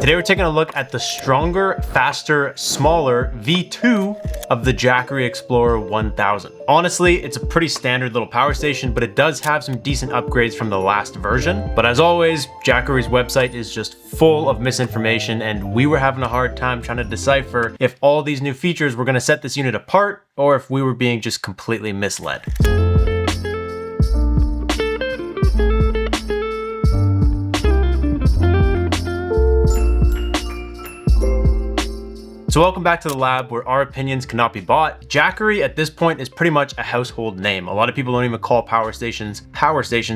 Today we're taking a look at the stronger, faster, smaller V2 of the Jackery Explorer 1000. Honestly, it's a pretty standard little power station, but it does have some decent upgrades from the last version. But as always, Jackery's website is just full of misinformation, and we were having a hard time trying to decipher if all these new features were going to set this unit apart or if we were being just completely misled. So welcome back to the lab where our opinions cannot be bought. Jackery at this point is pretty much a household name. A lot of people don't even call power stations,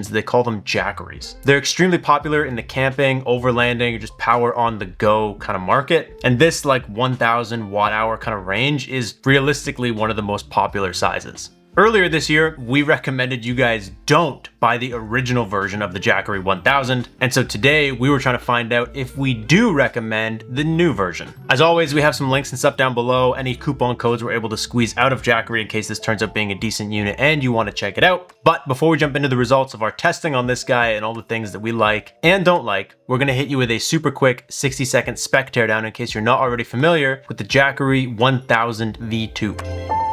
they call them Jackeries. They're extremely popular in the camping, overlanding, or just power on the go kind of market. And this like 1000 watt hour kind of range is realistically one of the most popular sizes. Earlier this year, we recommended you guys don't buy the original version of the Jackery 1000, and so today we were trying to find out if we do recommend the new version. As always, we have some links and stuff down below, any coupon codes we're able to squeeze out of Jackery in case this turns out being a decent unit and you want to check it out. But before we jump into the results of our testing on this guy and all the things that we like and don't like, we're going to hit you with a super quick 60-second spec teardown in case you're not already familiar with the Jackery 1000 V2.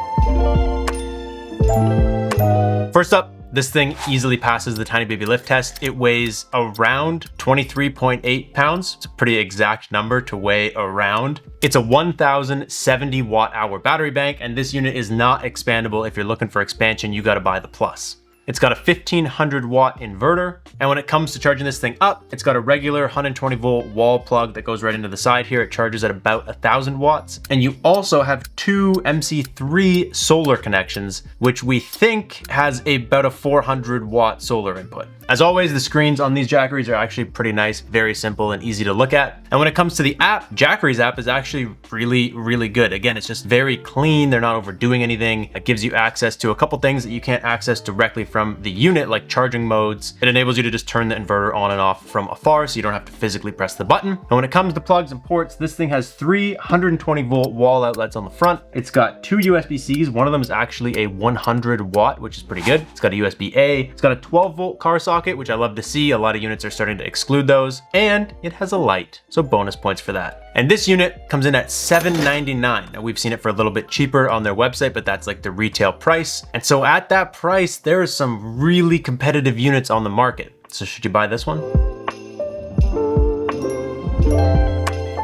First up, this thing easily passes the tiny baby lift test. It weighs around 23.8 pounds. It's a pretty exact number to weigh around. It's a 1070 watt hour battery bank, and this unit is not expandable. If you're looking for expansion, you got to buy the Plus. It's got a 1500 watt inverter, and when it comes to charging this thing up, it's got a regular 120 volt wall plug that goes right into the side here. It charges at about 1000 watts, and you also have two MC3 solar connections, which we think has about a 400 watt solar input. As always, the screens on these Jackeries are actually pretty nice, very simple and easy to look at. And when it comes to the app, Jackery's app is actually really good. Again, it's just very clean. They're not overdoing anything. It gives you access to a couple things that you can't access directly from the unit, like charging modes. It enables you to just turn the inverter on and off from afar, so you don't have to physically press the button. And when it comes to plugs and ports, this thing has three 120 volt wall outlets on the front. It's got two USB-Cs. One of them is actually a 100 watt, which is pretty good. It's got a USB-A. It's got a 12 volt car socket, which I love to see. A lot of units are starting to exclude those, and it has a light, so bonus points for that. And this unit comes in at $799. Now we've seen it for a little bit cheaper on their website, but that's like the retail price. And so at that price, there are some really competitive units on the market. So should you buy this one?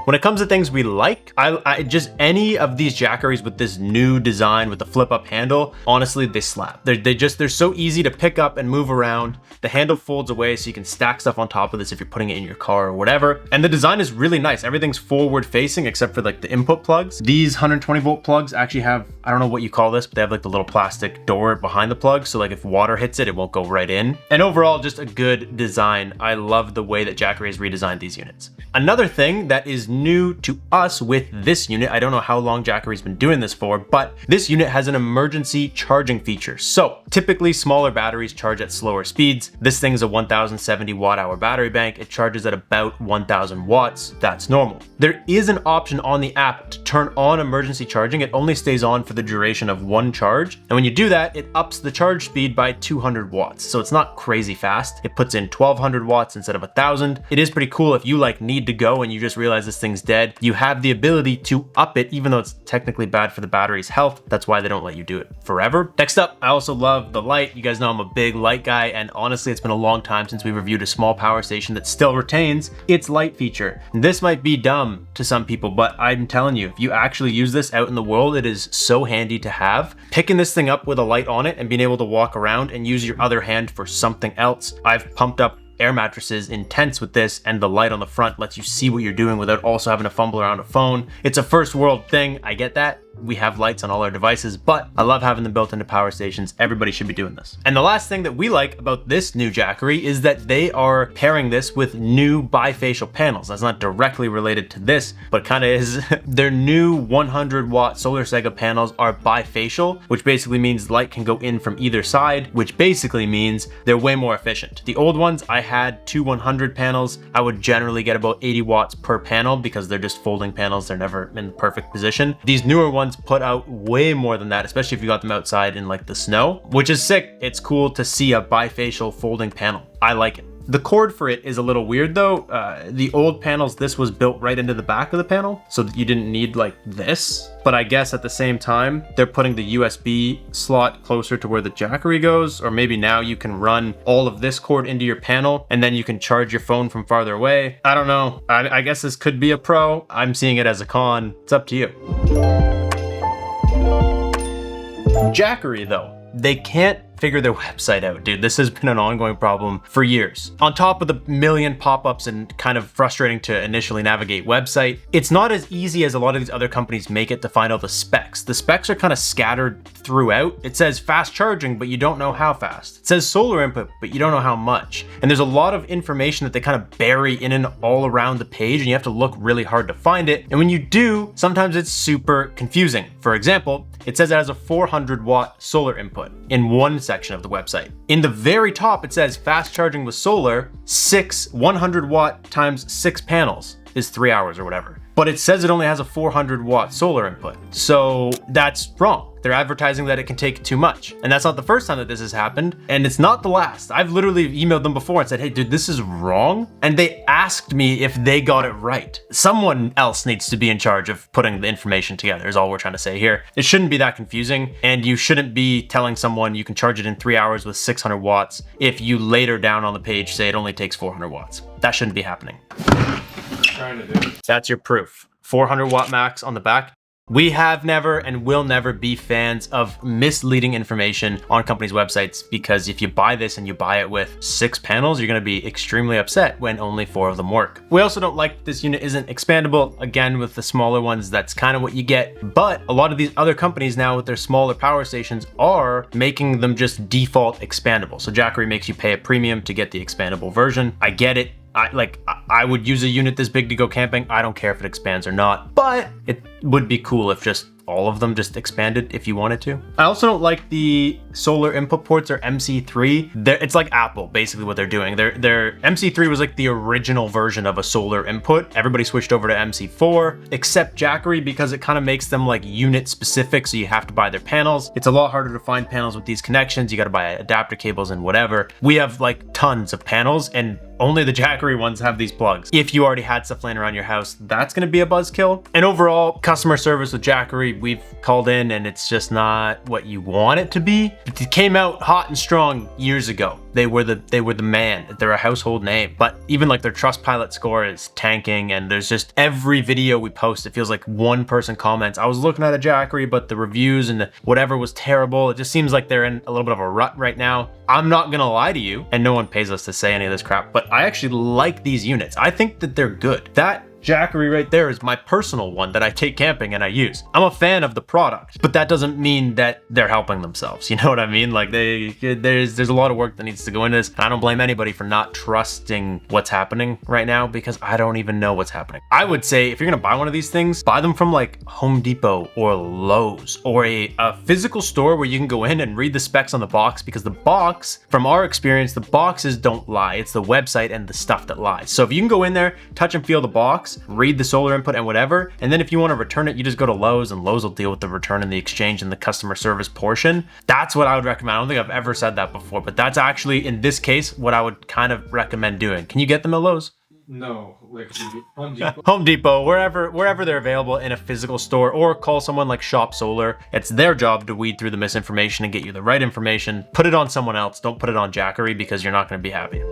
When it comes to things we like, I just any of these Jackeries with this new design with the flip up handle, honestly, they slap. They're so easy to pick up and move around. The handle folds away so you can stack stuff on top of this if you're putting it in your car or whatever. And the design is really nice. Everything's forward facing except for like the input plugs. These 120 volt plugs actually have, I don't know what you call this, but they have like the little plastic door behind the plug. So like if water hits it, it won't go right in. And overall, just a good design. I love the way that Jackery has redesigned these units. Another thing that is new to us with this unit, I don't know how long Jackery's been doing this for, but this unit has an emergency charging feature. So typically smaller batteries charge at slower speeds. This thing is a 1070 watt hour battery bank. It charges at about 1000 watts. That's normal. There is an option on the app to turn on emergency charging. It only stays on for the duration of one charge. And when you do that, it ups the charge speed by 200 watts. So it's not crazy fast. It puts in 1200 watts instead of 1000. It is pretty cool if you like need to go and you just realize this thing's dead. You have the ability to up it, even though it's technically bad for the battery's health. That's why they don't let you do it forever. Next up, I also love the light. You guys know I'm a big light guy, and honestly, it's been a long time since we reviewed a small power station that still retains its light feature. This might be dumb to some people, but I'm telling you, if you actually use this out in the world, it is so handy to have. Picking this thing up with a light on it and being able to walk around and use your other hand for something else. I've pumped up air mattresses in tents with this, and the light on the front lets you see what you're doing without also having to fumble around a phone. It's a first world thing, I get that. We have lights on all our devices, but I love having them built into power stations. Everybody should be doing this. And the last thing that we like about this new Jackery is that they are pairing this with new bifacial panels. That's not directly related to this, but kind of is. Their new 100 watt solar Sega panels are bifacial, which basically means light can go in from either side, which basically means they're way more efficient. The old ones, I had two 100 panels. I would generally get about 80 watts per panel because they're just folding panels. They're never in the perfect position. These newer ones put out way more than that, especially if you got them outside in like the snow, which is sick. It's cool to see a bifacial folding panel. I like it. The cord for it is a little weird though. The old panels, this was built right into the back of the panel so that you didn't need like this. But I guess at the same time, they're putting the USB slot closer to where the Jackery goes, or maybe now you can run all of this cord into your panel and then you can charge your phone from farther away. I don't know. I guess this could be a pro. I'm seeing it as a con. It's up to you. Jackery though, they can't figure their website out, dude. This has been an ongoing problem for years. On top of the million pop-ups and kind of frustrating to initially navigate website, it's not as easy as a lot of these other companies make it to find all the specs. The specs are kind of scattered throughout. It says fast charging, but you don't know how fast. It says solar input, but you don't know how much. And there's a lot of information that they kind of bury in and all around the page, and you have to look really hard to find it. And when you do, sometimes it's super confusing. For example, it says it has a 400-watt solar input in one section of the website. In the very top, it says fast charging with solar, 100-watt times 6 panels is 3 hours or whatever. But it says it only has a 400-watt solar input. So that's wrong. They're advertising that it can take too much. And that's not the first time that this has happened. And it's not the last. I've literally emailed them before and said, hey, dude, this is wrong. And they asked me if they got it right. Someone else needs to be in charge of putting the information together is all we're trying to say here. It shouldn't be that confusing. And you shouldn't be telling someone you can charge it in 3 hours with 600 watts if you later down on the page say it only takes 400 watts. That shouldn't be happening. Trying to do. That's your proof. 400 watt max on the back. We have never and will never be fans of misleading information on companies' websites, because if you buy this and you buy it with 6 panels, you're going to be extremely upset when only 4 of them work. We also don't like this unit isn't expandable. Again, with the smaller ones, that's kind of what you get. But a lot of these other companies now with their smaller power stations are making them just default expandable. So Jackery makes you pay a premium to get the expandable version. I get it. I would use a unit this big to go camping. I don't care if it expands or not, but it would be cool if just all of them just expanded if you wanted to. I also don't like the solar input ports or MC3. It's like Apple, basically what they're doing. Their MC3 was like the original version of a solar input. Everybody switched over to MC4, except Jackery, because it kind of makes them like unit specific, so you have to buy their panels. It's a lot harder to find panels with these connections. You got to buy adapter cables and whatever. We have like tons of panels, and only the Jackery ones have these plugs. If you already had stuff laying around your house, that's gonna be a buzzkill. And overall, customer service with Jackery, we've called in and it's just not what you want it to be. It came out hot and strong years ago. They were the man. They're a household name. But even like their Trustpilot score is tanking, and there's just every video we post, it feels like one person comments, I was looking at a Jackery, but the reviews and whatever was terrible. It just seems like they're in a little bit of a rut right now. I'm not gonna lie to you, and no one pays us to say any of this crap, but I actually like these units. I think that they're good. That Jackery right there is my personal one that I take camping and I use. I'm a fan of the product, but that doesn't mean that they're helping themselves. You know what I mean? Like there's a lot of work that needs to go into this. And I don't blame anybody for not trusting what's happening right now, because I don't even know what's happening. I would say if you're gonna buy one of these things, buy them from like Home Depot or Lowe's or a physical store where you can go in and read the specs on the box, because the box, from our experience, the boxes don't lie. It's the website and the stuff that lies. So if you can go in there, touch and feel the box, read the solar input and whatever, and then if you want to return it, you just go to Lowe's and Lowe's will deal with the return and the exchange and the customer service portion. That's what I would recommend. I don't think I've ever said that before, but that's actually, in this case, what I would kind of recommend doing. Can you get them at Lowe's? No, like Home Depot. Home Depot, wherever they're available in a physical store, or call someone like Shop Solar. It's their job to weed through the misinformation and get you the right information. Put it on someone else. Don't put it on Jackery, because you're not going to be happy.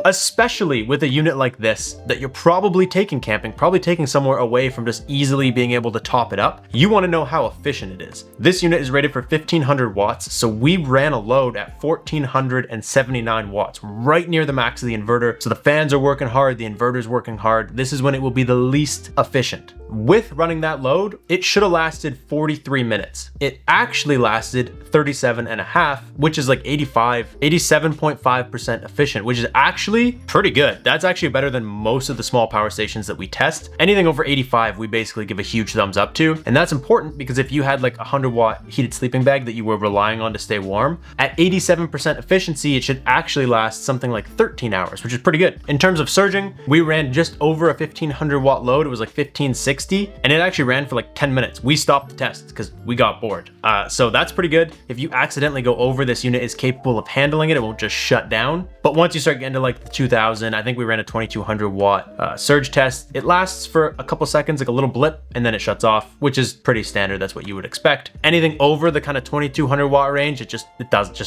Especially with a unit like this that you're probably taking camping, probably taking somewhere away from just easily being able to top it up, you want to know how efficient it is. This unit is rated for 1500 watts, so we ran a load at 1479 watts, right near the max of the inverter. So the fans are working hard, the inverter's working hard. This is when it will be the least efficient. With running that load, it should have lasted 43 minutes. It actually lasted 37 and a half, which is like 87.5% efficient, which is actually pretty good. That's actually better than most of the small power stations that we test. Anything over 85, we basically give a huge thumbs up to. And that's important because if you had like a 100-watt heated sleeping bag that you were relying on to stay warm, at 87% efficiency, it should actually last something like 13 hours, which is pretty good. In terms of surging, we ran just over a 1500-watt load. It was like 1560. 60, and it actually ran for like 10 minutes. We stopped the test because we got bored. So that's pretty good. If you accidentally go over, this unit is capable of handling it. It won't just shut down. But once you start getting to like the 2000, I think we ran a 2200 watt surge test. It lasts for a couple seconds, like a little blip, and then it shuts off, which is pretty standard. That's what you would expect. Anything over the kind of 2200 watt range, it just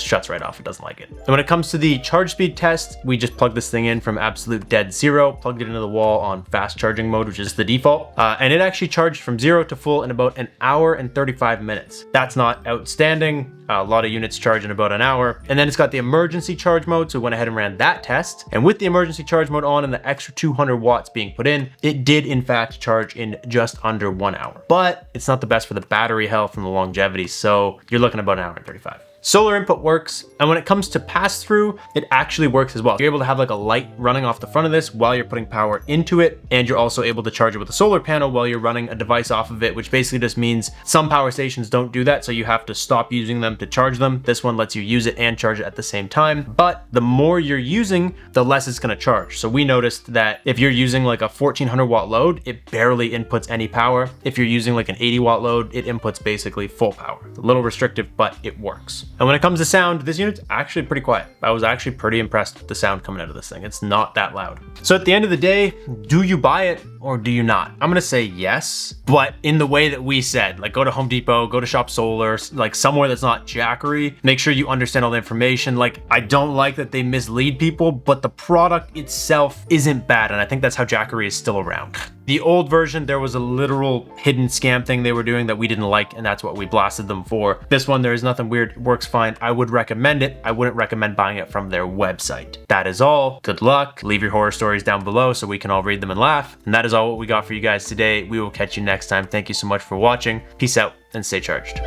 shuts right off. It doesn't like it. And when it comes to the charge speed test, we just plugged this thing in from absolute dead zero, plugged it into the wall on fast charging mode, which is the default. And it actually charged from 0 to full in about an hour and 35 minutes. That's not outstanding. A lot of units charge in about an hour. And then it's got the emergency charge mode. So we went ahead and ran that test. And with the emergency charge mode on and the extra 200 watts being put in, it did in fact charge in just under 1 hour. But it's not the best for the battery health and the longevity. So you're looking about an hour and 35. Solar input works, and when it comes to pass-through, it actually works as well. You're able to have like a light running off the front of this while you're putting power into it, and you're also able to charge it with a solar panel while you're running a device off of it, which basically just means some power stations don't do that, so you have to stop using them to charge them. This one lets you use it and charge it at the same time, but the more you're using, the less it's gonna charge. So we noticed that if you're using like a 1400 watt load, it barely inputs any power. If you're using like an 80 watt load, it inputs basically full power. It's a little restrictive, but it works. And when it comes to sound, this unit's actually pretty quiet. I was actually pretty impressed with the sound coming out of this thing. It's not that loud. So at the end of the day, do you buy it or do you not? I'm gonna say yes, but in the way that we said, like go to Home Depot, go to Shop Solar, like somewhere that's not Jackery. Make sure you understand all the information. Like I don't like that they mislead people, but the product itself isn't bad. And I think that's how Jackery is still around. The old version, there was a literal hidden scam thing they were doing that we didn't like, and that's what we blasted them for. This one, there is nothing weird, it works fine. I would recommend it. I wouldn't recommend buying it from their website. That is all. Good luck. Leave your horror stories down below so we can all read them and laugh. And that is all what we got for you guys today. We will catch you next time. Thank you so much for watching. Peace out and stay charged.